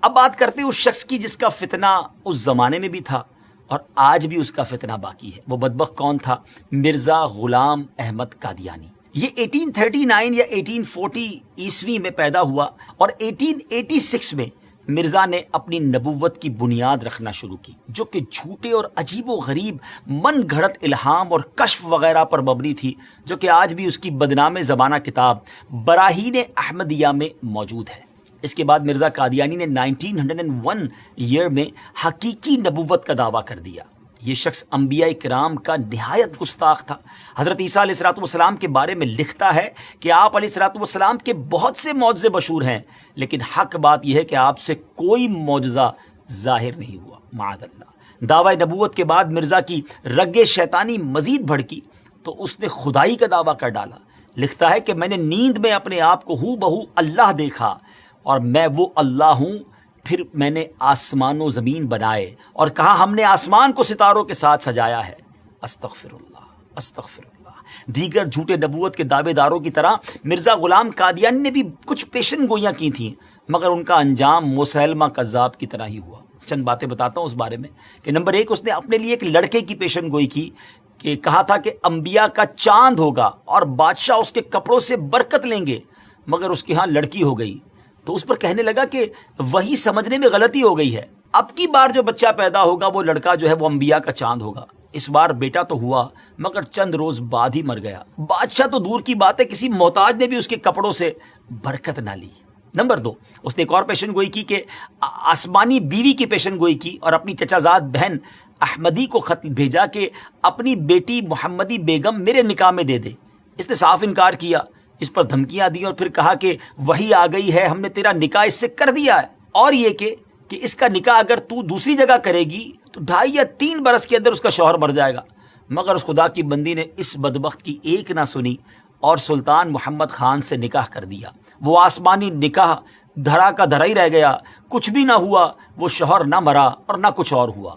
اب بات کرتے ہیں اس شخص کی جس کا فتنہ اس زمانے میں بھی تھا اور آج بھی اس کا فتنہ باقی ہے۔ وہ بدبخت کون تھا؟ مرزا غلام احمد قادیانی۔ یہ 1839 یا 1840 عیسوی میں پیدا ہوا اور 1886 میں مرزا نے اپنی نبوت کی بنیاد رکھنا شروع کی، جو کہ جھوٹے اور عجیب و غریب من گھڑت الہام اور کشف وغیرہ پر مبنی تھی، جو کہ آج بھی اس کی بدنام زمانہ کتاب براہین احمدیہ میں موجود ہے۔ اس کے بعد مرزا قادیانی نے 1901 ایئر میں حقیقی نبوت کا دعویٰ کر دیا۔ یہ شخص انبیاء کرام کا نہایت گستاخ تھا۔ حضرت عیسیٰ علیہ السلام کے بارے میں لکھتا ہے کہ آپ علیہ السلام کے بہت سے معجزے مشہور ہیں، لیکن حق بات یہ ہے کہ آپ سے کوئی معجزہ ظاہر نہیں ہوا، معاذ اللہ۔ دعوی نبوت کے بعد مرزا کی رگ شیطانی مزید بھڑکی تو اس نے خدائی کا دعویٰ کر ڈالا۔ لکھتا ہے کہ میں نے نیند میں اپنے آپ کو ہو بہو اللہ دیکھا اور میں وہ اللہ ہوں۔ پھر میں نے آسمان و زمین بنائے اور کہا ہم نے آسمان کو ستاروں کے ساتھ سجایا ہے۔ استغفر اللہ، استغفر اللہ۔ دیگر جھوٹے نبوت کے دعوے داروں کی طرح مرزا غلام قادیانی نے بھی کچھ پیشن گوئیاں کی تھیں، مگر ان کا انجام مسیلمہ کذاب کی طرح ہی ہوا۔ چند باتیں بتاتا ہوں اس بارے میں کہ نمبر 1، اس نے اپنے لیے ایک لڑکے کی پیشن گوئی کی کہ کہا تھا کہ انبیاء کا چاند ہوگا اور بادشاہ اس کے کپڑوں سے برکت لیں گے، مگر اس کے ہاں لڑکی ہو گئی تو اس پر کہنے لگا کہ وہی سمجھنے میں غلطی ہو گئی ہے، اب کی بار جو بچہ پیدا ہوگا وہ لڑکا جو ہے وہ انبیاء کا چاند ہوگا۔ اس بار بیٹا تو ہوا مگر چند روز بعد ہی مر گیا۔ بادشاہ تو دور کی بات ہے، کسی محتاج نے بھی اس کے کپڑوں سے برکت نہ لی۔ نمبر 2، اس نے ایک اور پیشن گوئی کی کہ آسمانی بیوی کی پیشن گوئی کی اور اپنی چچا زاد بہن احمدی کو خط بھیجا کہ اپنی بیٹی محمدی بیگم میرے نکاح میں دے دے۔ اس نے صاف انکار کیا، اس پر دھمکیاں دی اور پھر کہا کہ وہی آ گئی ہے، ہم نے تیرا نکاح اس سے کر دیا ہے، اور یہ کہ اس کا نکاح اگر تو دوسری جگہ کرے گی تو 2.5 یا 3 برس کے اندر اس کا شوہر مر جائے گا۔ مگر اس خدا کی بندی نے اس بدبخت کی ایک نہ سنی اور سلطان محمد خان سے نکاح کر دیا۔ وہ آسمانی نکاح دھرا کا دھرا ہی رہ گیا، کچھ بھی نہ ہوا، وہ شوہر نہ مرا اور نہ کچھ اور ہوا۔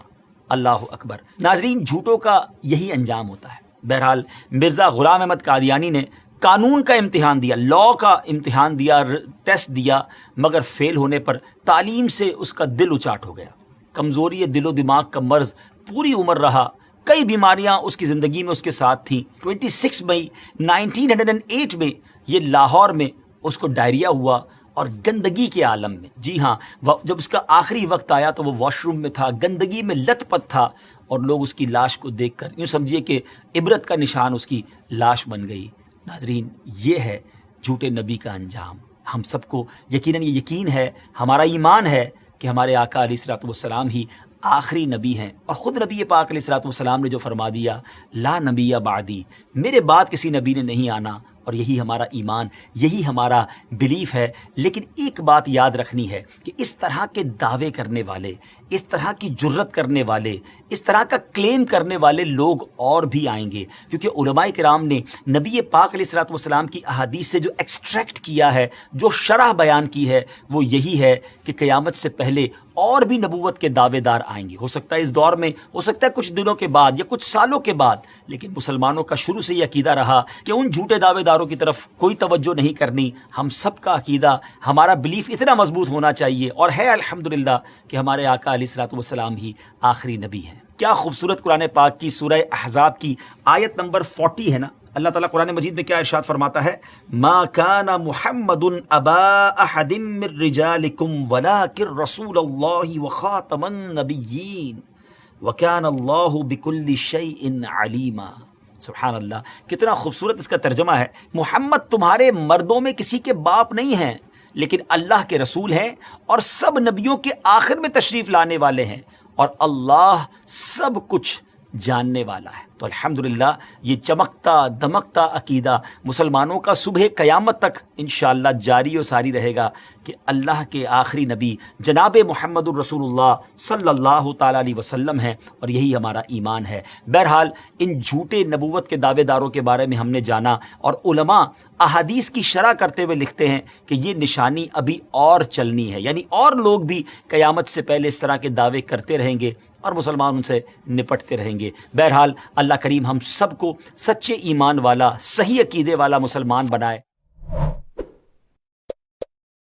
اللہ اکبر۔ ناظرین، جھوٹوں کا یہی انجام ہوتا ہے۔ بہرحال مرزا غلام احمد قادیانی نے قانون کا امتحان دیا، لاء کا امتحان دیا، ٹیسٹ دیا، مگر فیل ہونے پر تعلیم سے اس کا دل اچاٹ ہو گیا۔ کمزوری دل و دماغ کا مرض پوری عمر رہا، کئی بیماریاں اس کی زندگی میں اس کے ساتھ تھیں۔ 26 مئی 1908 میں یہ لاہور میں اس کو ڈائریا ہوا اور گندگی کے عالم میں، جی ہاں، جب اس کا آخری وقت آیا تو وہ واش روم میں تھا، گندگی میں لت پت تھا اور لوگ اس کی لاش کو دیکھ کر یوں سمجھیے کہ عبرت کا نشان اس کی لاش بن گئی۔ ناظرین، یہ ہے جھوٹے نبی کا انجام۔ ہم سب کو یقیناً یہ یقین ہے، ہمارا ایمان ہے کہ ہمارے آقا علیہ السلام ہی آخری نبی ہیں، اور خود نبی پاک علیہ السلام نے جو فرما دیا لا نبی بعدی، میرے بعد کسی نبی نے نہیں آنا، اور یہی ہمارا ایمان، یہی ہمارا بلیف ہے۔ لیکن ایک بات یاد رکھنی ہے کہ اس طرح کے دعوے کرنے والے، اس طرح کی جرت کرنے والے، اس طرح کا کلیم کرنے والے لوگ اور بھی آئیں گے، کیونکہ علماء کرام نے نبی پاک علیہ السلام کی احادیث سے جو ایکسٹریکٹ کیا ہے، جو شرح بیان کی ہے، وہ یہی ہے کہ قیامت سے پہلے اور بھی نبوت کے دعوے دار آئیں گے۔ ہو سکتا ہے اس دور میں، ہو سکتا ہے کچھ دنوں کے بعد یا کچھ سالوں کے بعد، لیکن مسلمانوں کا شروع سے یہ عقیدہ رہا کہ ان جھوٹے دعوے داروں کی طرف کوئی توجہ نہیں کرنی۔ ہم سب کا عقیدہ، ہمارا بلیف اتنا مضبوط ہونا چاہیے، اور ہے الحمدللہ کہ ہمارے آقا علیہ السلام ہی آخری نبی ہیں۔ کیا خوبصورت قرآن پاک کی سورہ احزاب کی آیت نمبر 40 ہے نا، اللہ تعالیٰ قرآن مجید میں کیا ارشاد فرماتا ہے؟ ما کان محمد ابا احد من رجالکم ولکن رسول اللہ وخاتم النبیین وکان اللہ بکل شیء علیما۔ سبحان اللہ، کتنا خوبصورت اس کا ترجمہ ہے۔ محمد تمہارے مردوں میں کسی کے باپ نہیں ہیں، لیکن اللہ کے رسول ہیں اور سب نبیوں کے آخر میں تشریف لانے والے ہیں، اور اللہ سب کچھ جاننے والا ہے۔ تو الحمدللہ یہ چمکتا دمکتا عقیدہ مسلمانوں کا صبح قیامت تک انشاءاللہ جاری و ساری رہے گا کہ اللہ کے آخری نبی جناب محمد الرسول اللہ صلی اللہ تعالیٰ علیہ وسلم ہیں، اور یہی ہمارا ایمان ہے۔ بہرحال ان جھوٹے نبوت کے دعوے داروں کے بارے میں ہم نے جانا، اور علماء احادیث کی شرح کرتے ہوئے لکھتے ہیں کہ یہ نشانی ابھی اور چلنی ہے، یعنی اور لوگ بھی قیامت سے پہلے اس طرح کے دعوے کرتے رہیں گے اور مسلمان ان سے نپٹتے رہیں گے۔ بہرحال اللہ کریم ہم سب کو سچے ایمان والا، صحیح عقیدے والا مسلمان بنائے۔